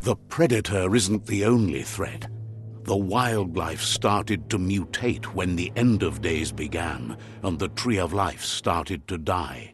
The predator isn't the only threat. The wildlife started to mutate when the end of days began and the tree of life started to die.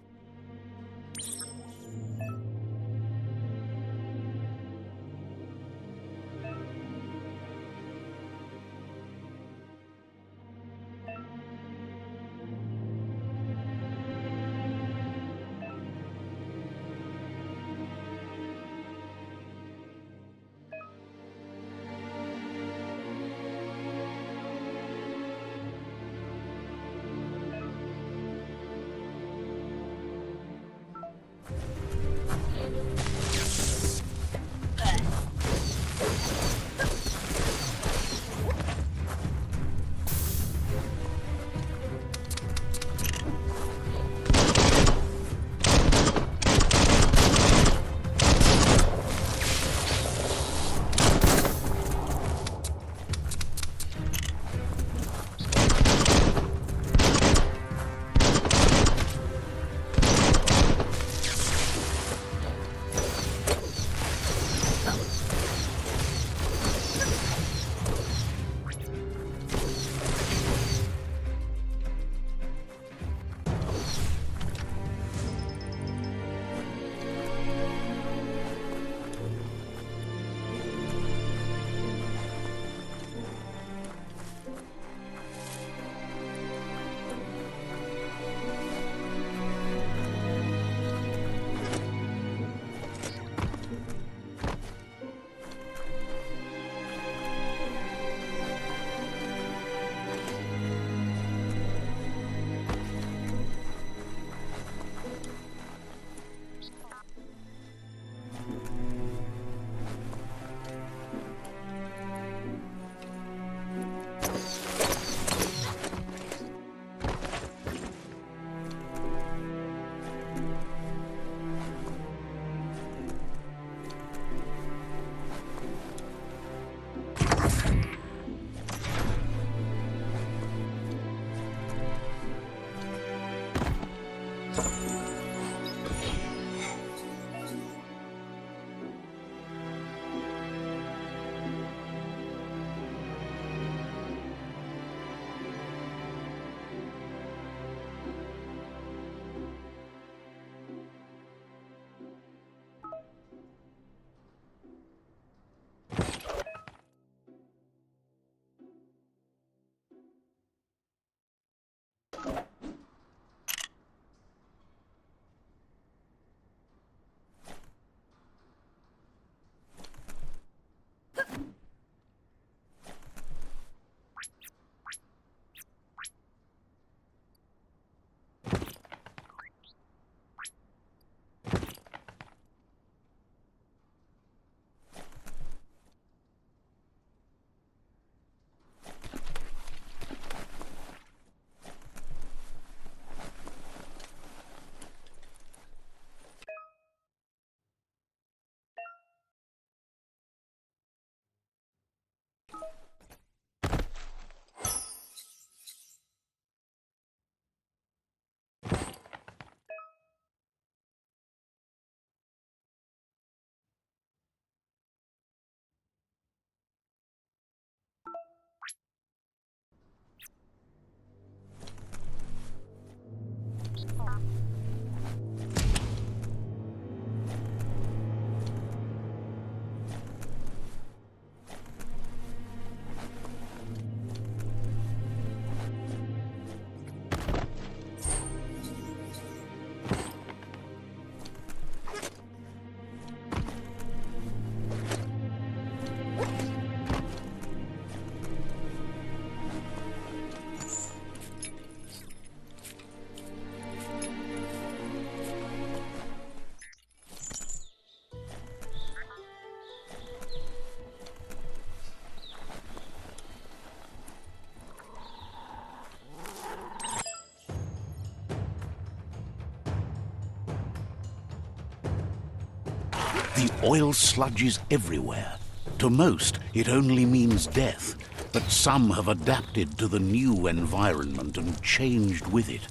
The oil sludge is everywhere. To most, it only means death, but some have adapted to the new environment and changed with it.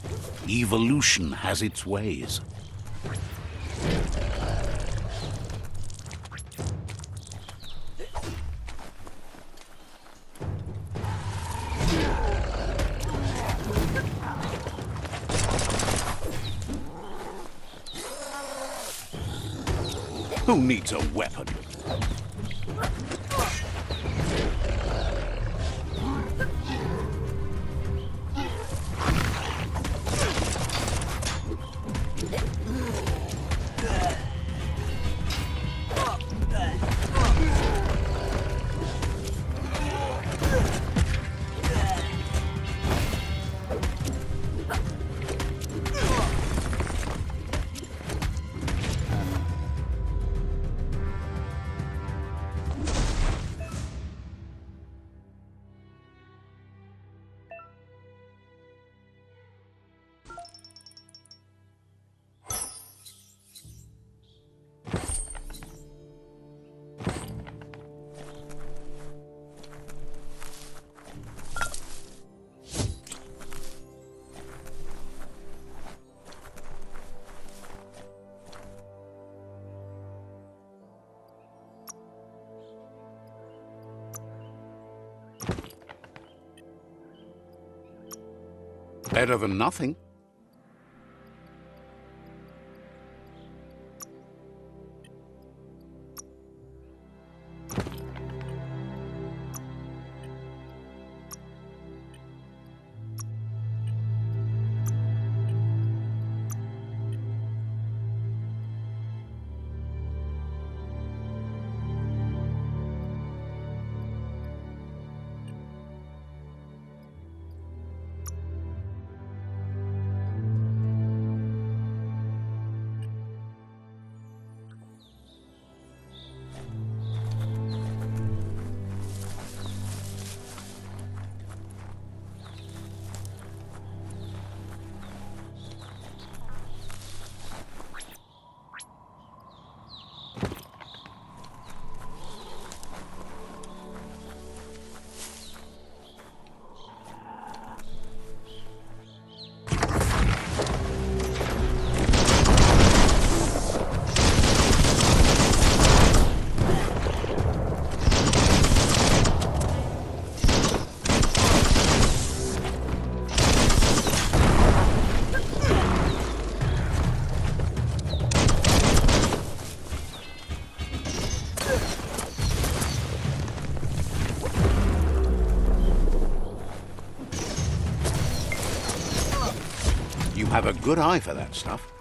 Evolution has its ways. Who needs a weapon? Better than nothing. You have a good eye for that stuff.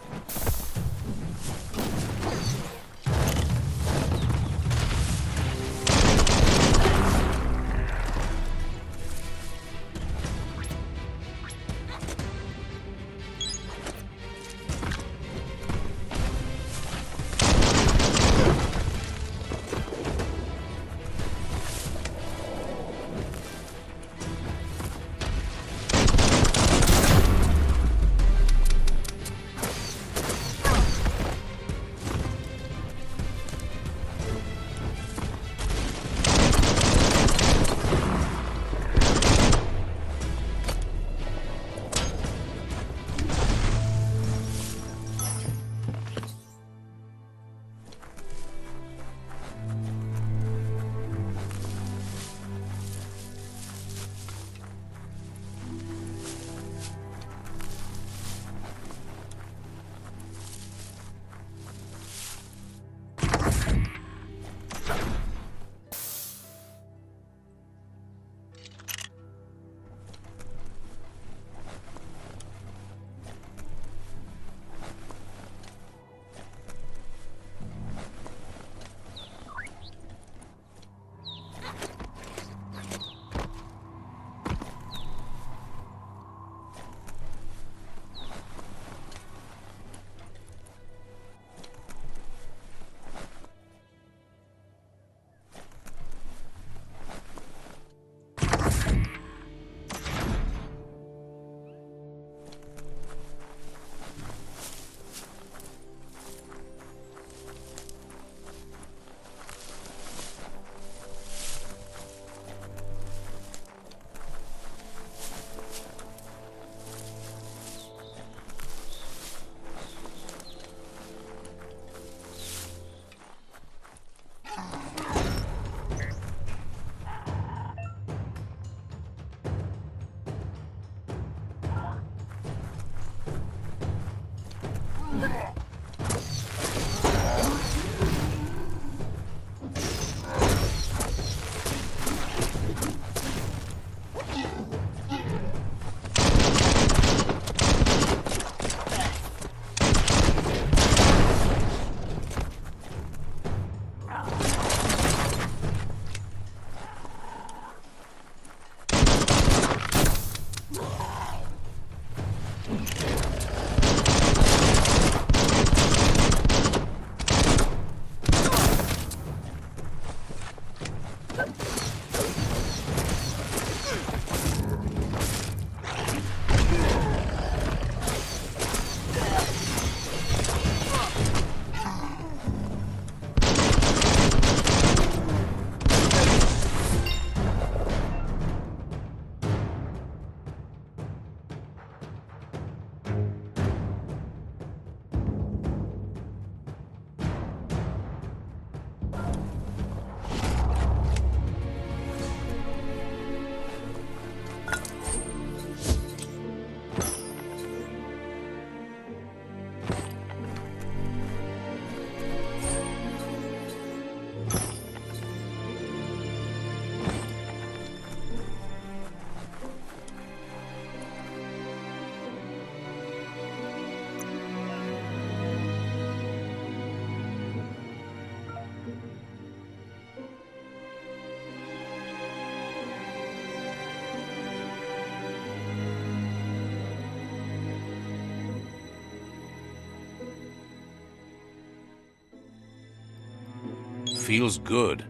Feels good.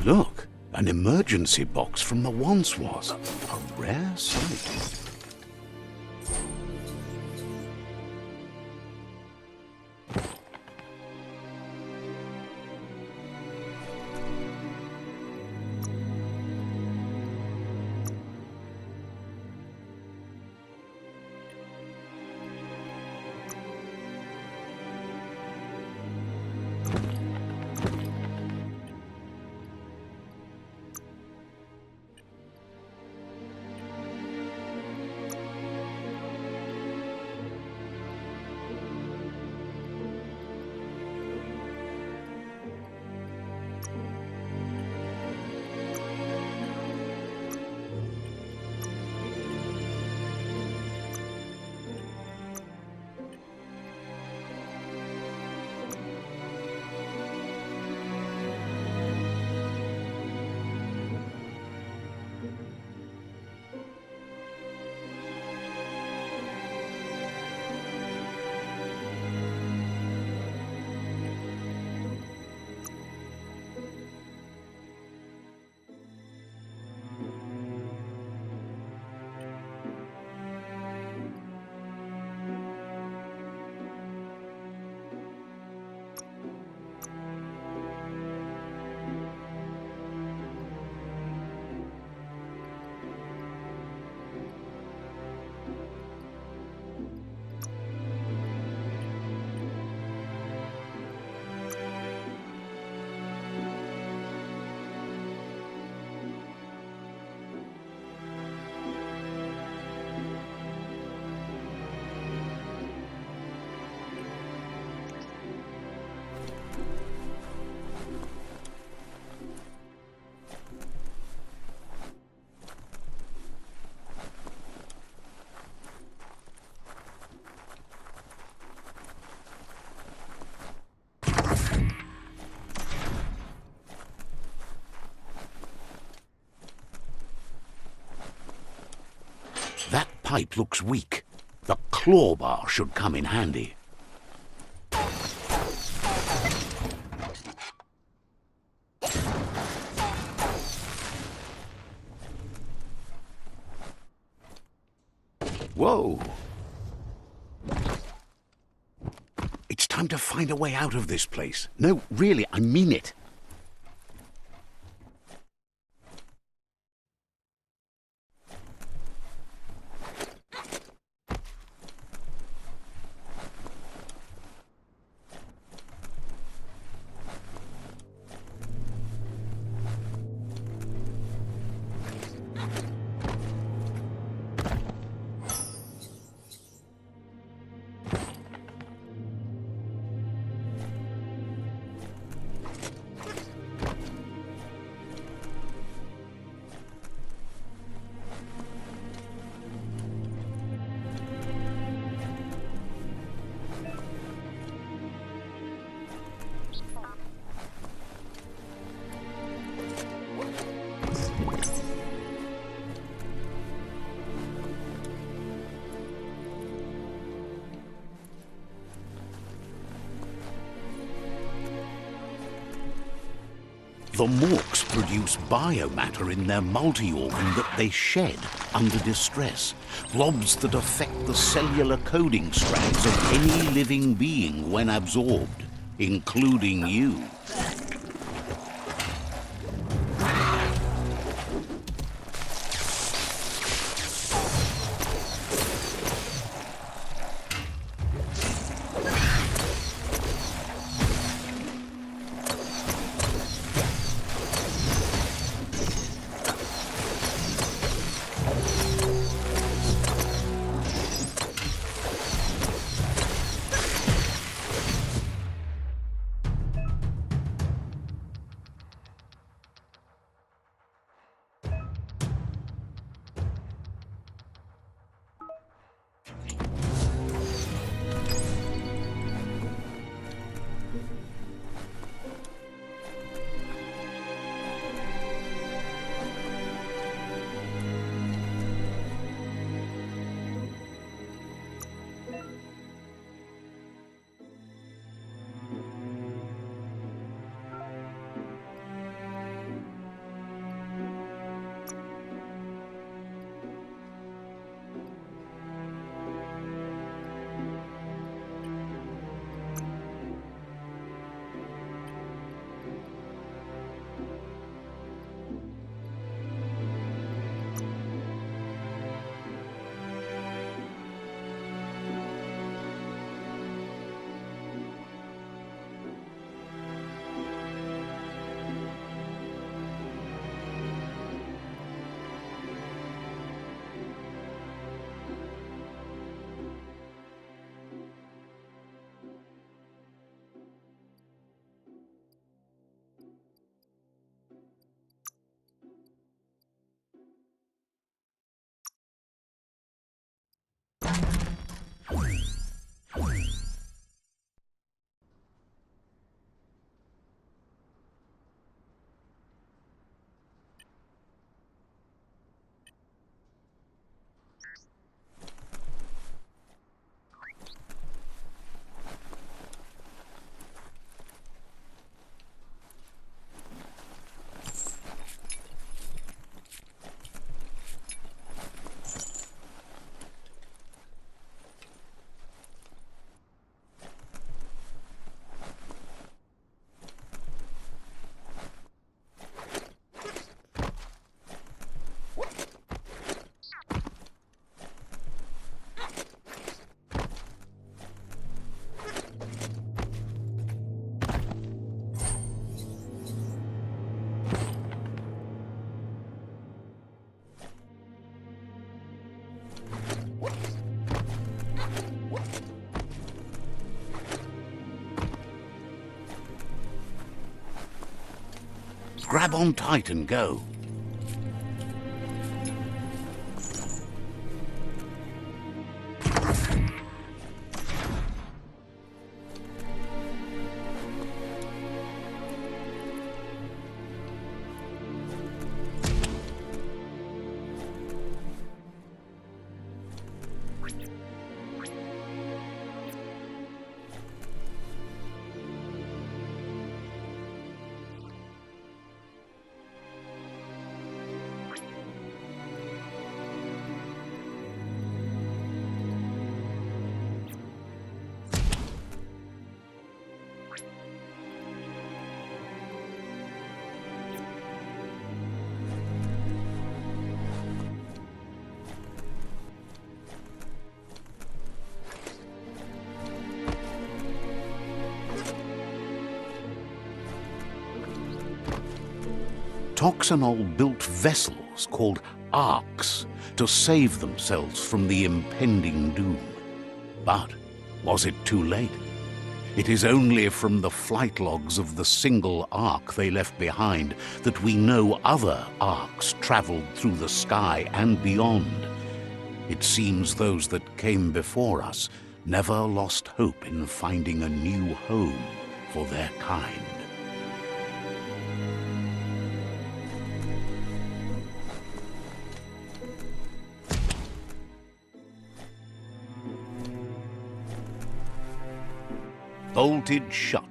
Look, an emergency box from the once was. A rare sight. pipe looks weak. The claw bar should come in handy. Whoa! It's time to find a way out of this place. No, really, I mean it. The morks produce biomatter in their multi-organ that they shed under distress, blobs that affect the cellular coding strands of any living being when absorbed, including you. Grab on tight and go. Toxanol built vessels called arks to save themselves from the impending doom. But was it too late? It is only from the flight logs of the single ark they left behind that we know other arks traveled through the sky and beyond. It seems those that came before us never lost hope in finding a new home for their kind. Bolted shut.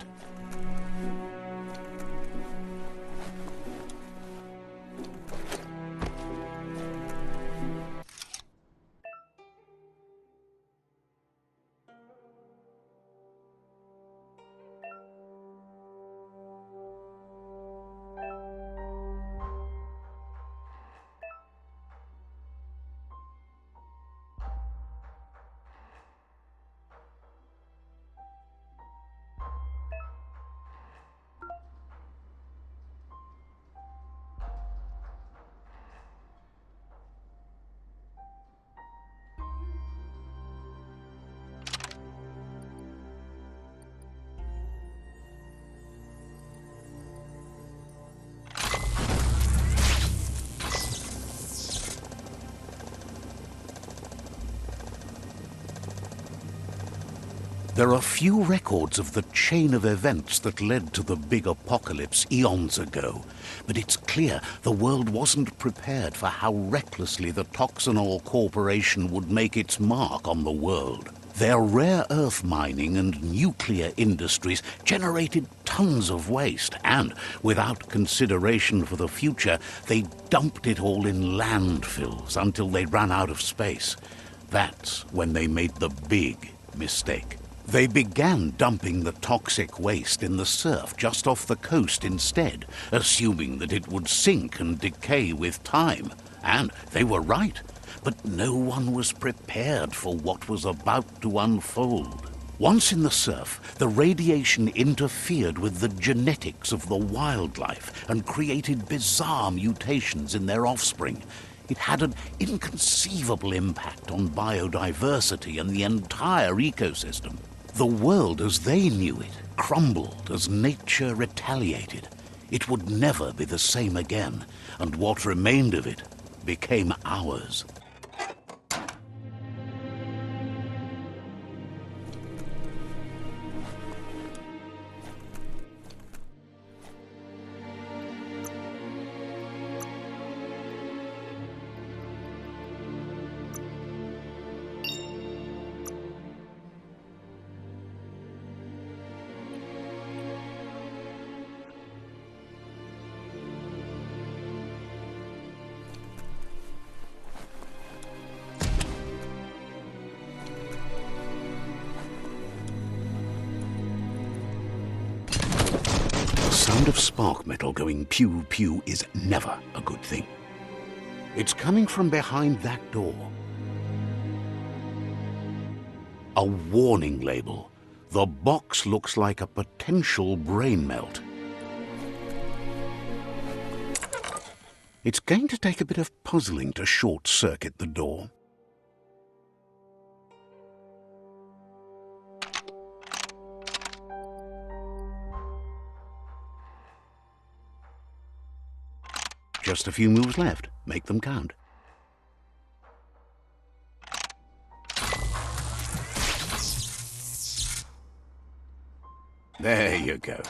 There are few records of the chain of events that led to the big apocalypse eons ago, but it's clear the world wasn't prepared for how recklessly the Toxanol Corporation would make its mark on the world. Their rare earth mining and nuclear industries generated tons of waste, and without consideration for the future, they dumped it all in landfills until they ran out of space. That's when they made the big mistake. They began dumping the toxic waste in the surf just off the coast instead, assuming that it would sink and decay with time. And they were right, but no one was prepared for what was about to unfold. Once in the surf, the radiation interfered with the genetics of the wildlife and created bizarre mutations in their offspring. It had an inconceivable impact on biodiversity and the entire ecosystem. The world as they knew it crumbled as nature retaliated. It would never be the same again, and what remained of it became ours. The sound of spark metal going pew-pew is never a good thing. It's coming from behind that door. A warning label. The box looks like a potential brain melt. It's going to take a bit of puzzling to short-circuit the door. Just a few moves left. Make them count. There you go.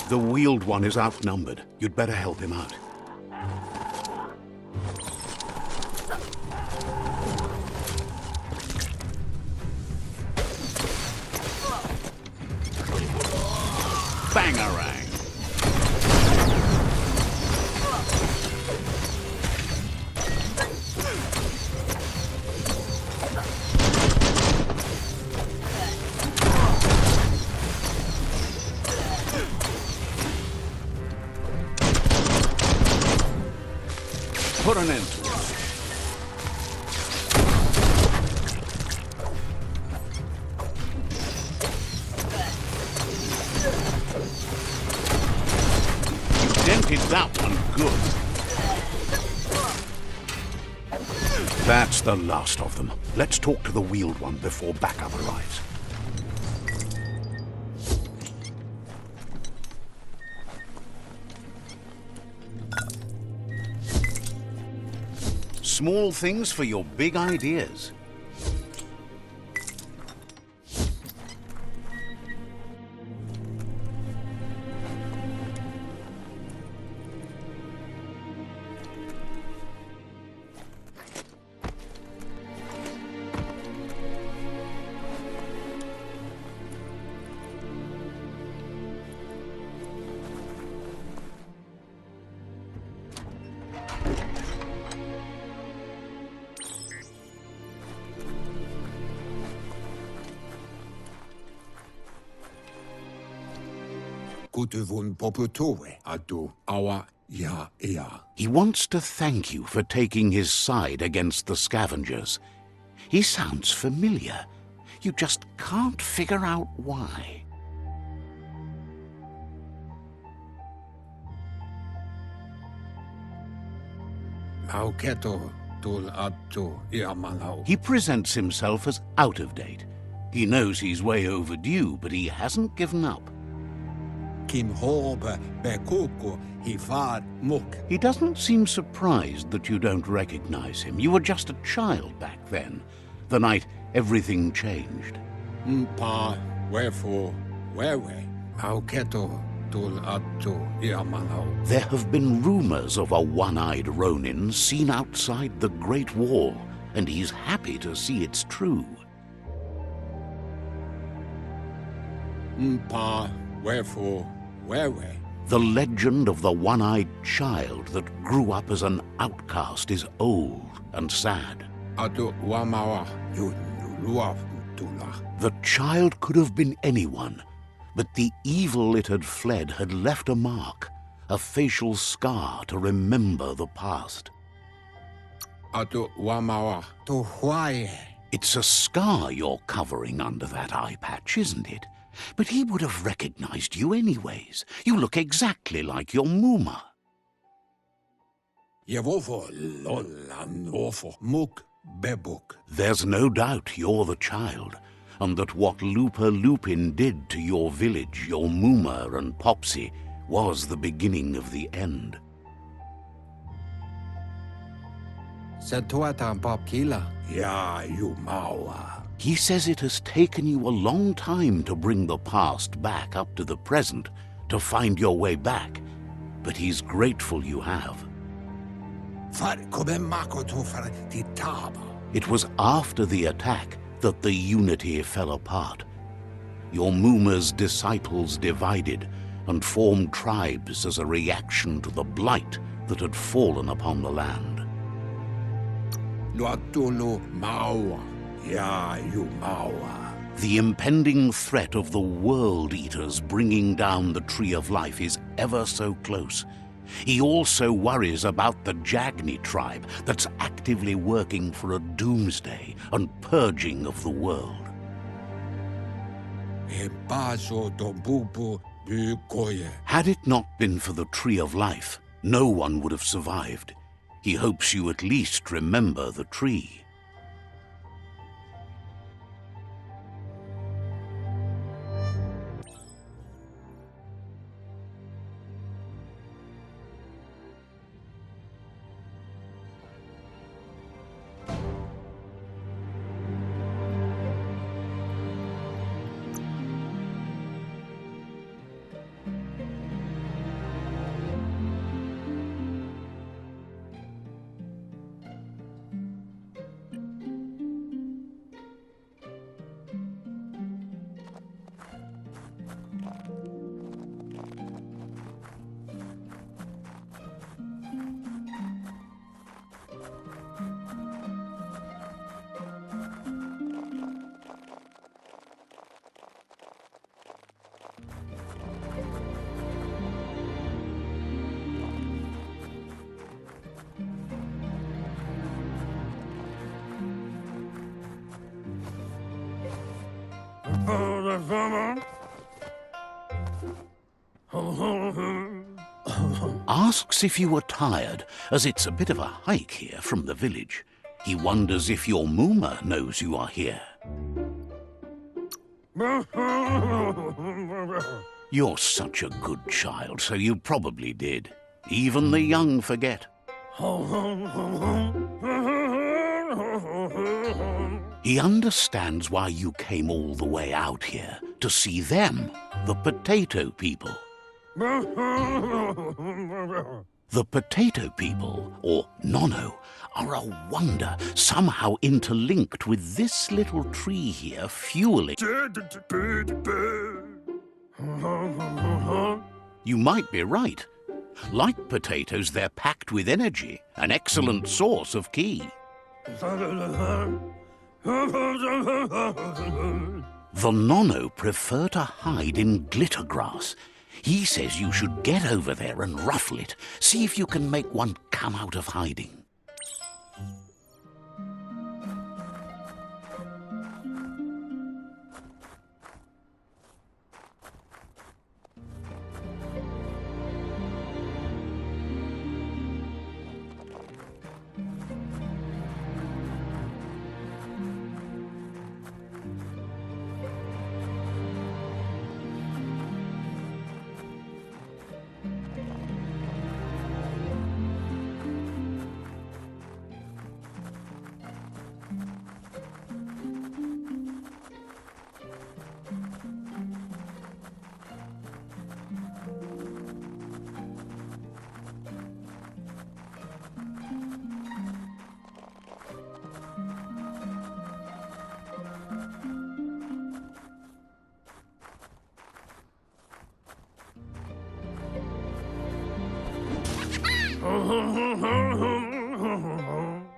The wheeled one is outnumbered. You'd better help him out. Bangarang! put an end to it. You dented that one good. That's the last of them. Let's talk to the wheeled one before backup arrives. Small things for your big ideas. He wants to thank you for taking his side against the scavengers. He sounds familiar. You just can't figure out why. He presents himself as out of date. He knows he's way overdue, but he hasn't given up. He doesn't seem surprised that you don't recognize him. You were just a child back then, the night everything changed. There have been rumors of a one-eyed Ronin seen outside the Great Wall, and he's happy to see it's true. The legend of the one-eyed child that grew up as an outcast is old and sad. The child could have been anyone, but the evil it had fled had left a mark, a facial scar to remember the past. It's a scar you're covering under that eye patch, isn't it? But he would have recognized you anyways. You look exactly like your Muma. There's no doubt you're the child, and that what Lupa Lupin did to your village, your Muma and Popsy, was the beginning of the end. He says it has taken you a long time to bring the past back up to the present, to find your way back, but he's grateful you have. It was after the attack that the unity fell apart. Your Muma's disciples divided and formed tribes as a reaction to the blight that had fallen upon the land. The impending threat of the World Eaters bringing down the Tree of Life is ever so close. He also worries about the Jagni tribe that's actively working for a doomsday and purging of the world. Had it not been for the Tree of Life, no one would have survived. He hopes you at least remember the tree. Asks if you are tired, as it's a bit of a hike here from the village. He wonders if your Mooma knows you are here. You're such a good child, so you probably did. Even the young forget. He understands why you came all the way out here, to see them, the potato people. The potato people, or Nono, are a wonder, somehow interlinked with this little tree here fueling. You might be right. Like potatoes, they're packed with energy, an excellent source of ki. The Nono prefer to hide in glittergrass. He says you should get over there and ruffle it. See if you can make one come out of hiding.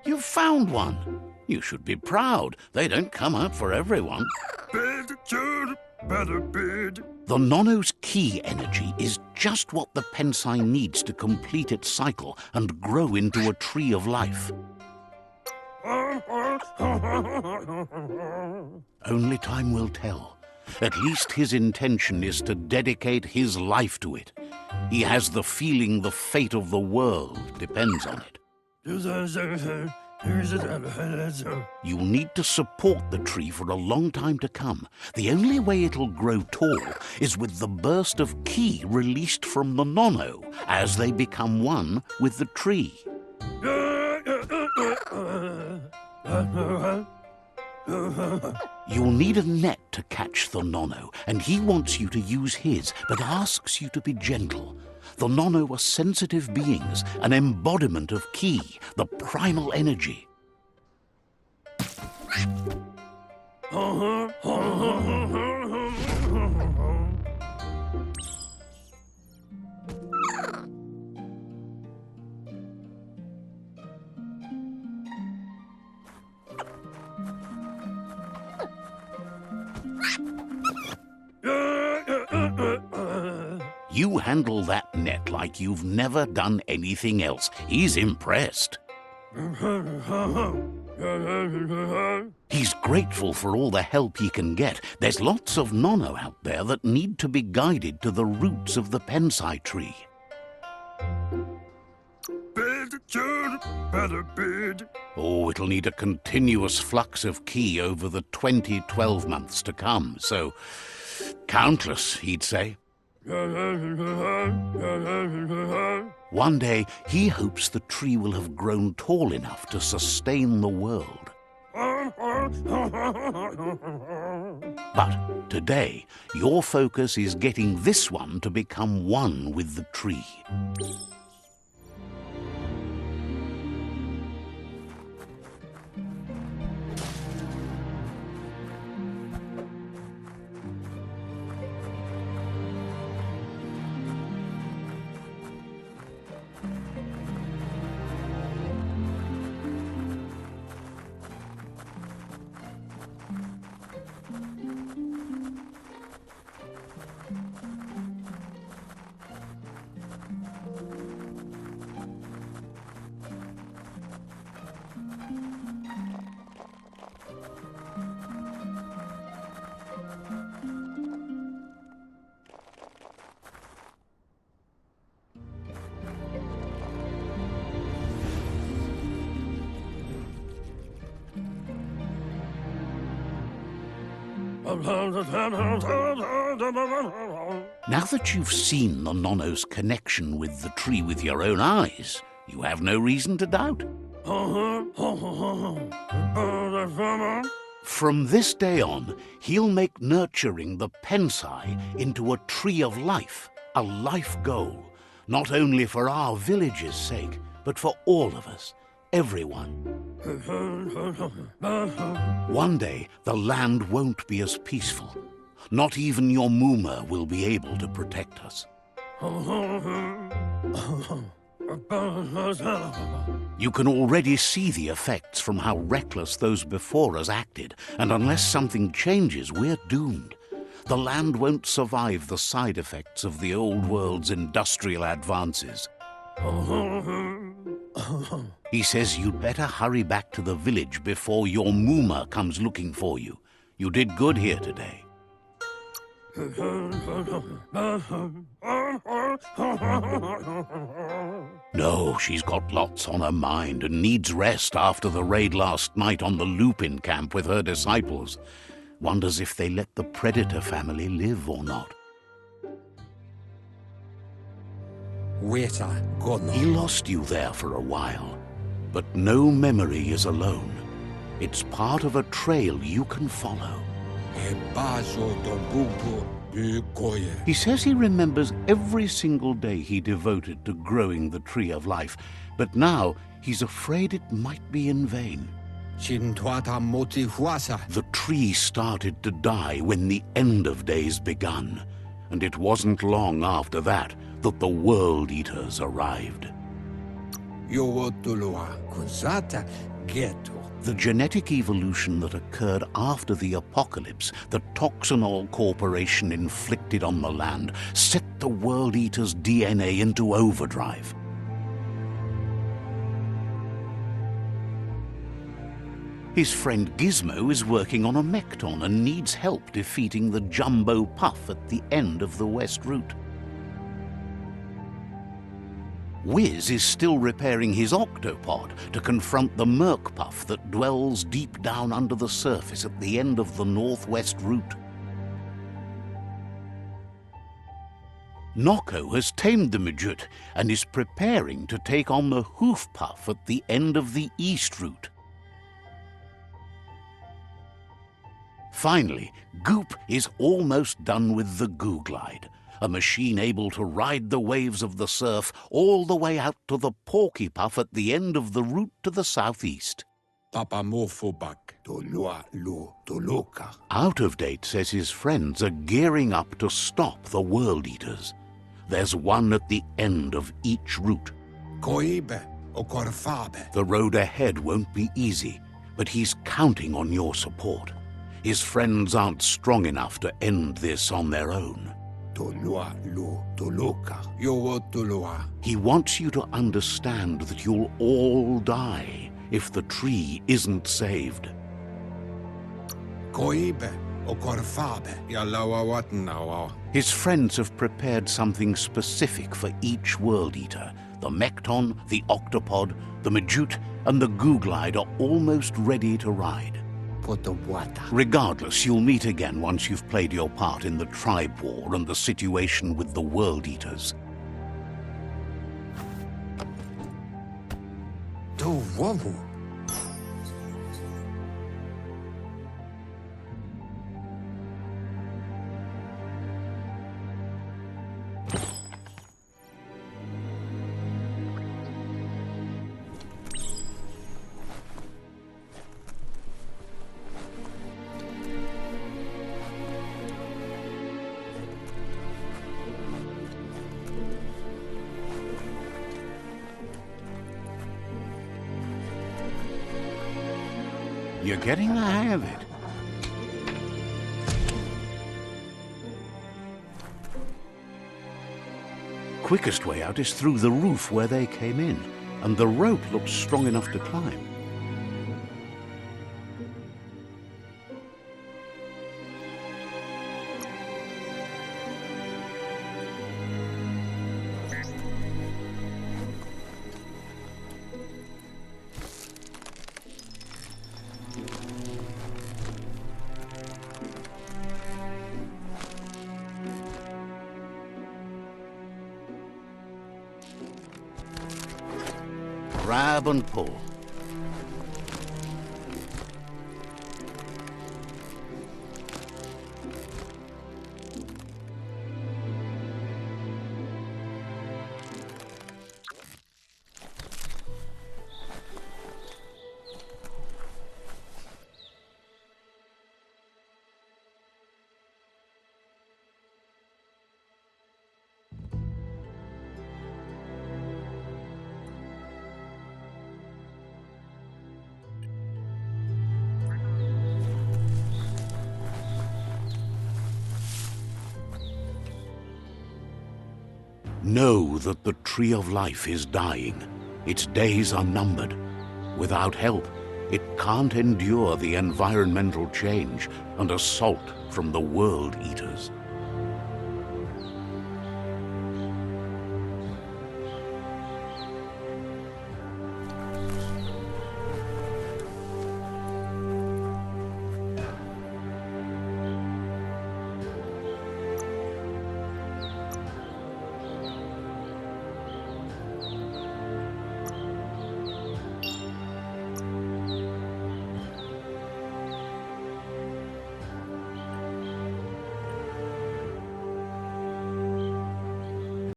You found one. You should be proud. They don't come out for everyone. The Nono's ki energy is just what the Pensai needs to complete its cycle and grow into a tree of life. Only time will tell. At least his intention is to dedicate his life to it. He has the feeling the fate of the world depends on it. You'll need to support the tree for a long time to come. The only way it'll grow tall is with the burst of ki released from the Nono as they become one with the tree. You'll need a net to catch the Nono, and he wants you to use his, but asks you to be gentle. The Nono are sensitive beings, an embodiment of ki, the primal energy. You handle that net like you've never done anything else. He's impressed. He's grateful for all the help he can get. There's lots of Nono out there that need to be guided to the roots of the Pensai tree. Oh, it'll need a continuous flux of ki over the 12 months to come, so countless, he'd say. One day, he hopes the tree will have grown tall enough to sustain the world. But today, your focus is getting this one to become one with the tree. Now that you've seen the Nonno's connection with the tree with your own eyes, you have no reason to doubt. From this day on, he'll make nurturing the Pensai into a tree of life, a life goal, not only for our village's sake, but for all of us, everyone. One day, the land won't be as peaceful. Not even your Muma will be able to protect us. You can already see the effects from how reckless those before us acted, and unless something changes, we're doomed. The land won't survive the side effects of the old world's industrial advances. He says you'd better hurry back to the village before your Muma comes looking for you. You did good here today. No, she's got lots on her mind and needs rest after the raid last night on the Lupin camp with her disciples. Wonders if they let the Predator family live or not. He lost you there for a while, but no memory is alone. It's part of a trail you can follow. He says he remembers every single day he devoted to growing the Tree of Life, but now he's afraid it might be in vain. The tree started to die when the end of days begun, and it wasn't long after that that the World Eaters arrived. The genetic evolution that occurred after the apocalypse that Toxanol Corporation inflicted on the land set the World Eaters' DNA into overdrive. His friend Gizmo is working on a Mekton and needs help defeating the Jumbo Puff at the end of the West Route. Wiz is still repairing his octopod to confront the Merc Puff that dwells deep down under the surface at the end of the Northwest Route. Nocco has tamed the Midget and is preparing to take on the Hoof Puff at the end of the East Route. Finally, Goop is almost done with the Goo Glide, a machine able to ride the waves of the surf all the way out to the Porky Puff at the end of the route to the southeast. Out of Date says his friends are gearing up to stop the World Eaters. There's one at the end of each route. The road ahead won't be easy, but he's counting on your support. His friends aren't strong enough to end this on their own. He wants you to understand that you'll all die if the tree isn't saved. His friends have prepared something specific for each World Eater. The Mekton, the Octopod, the Majute, and the Goo Glide are almost ready to ride. Regardless, you'll meet again once you've played your part in the tribe war and the situation with the World Eaters. You're getting the hang of it. Quickest way out is through the roof where they came in, and the rope looks strong enough to climb. grab and pull. Know that the Tree of Life is dying. Its days are numbered. Without help, it can't endure the environmental change and assault from the World Eaters.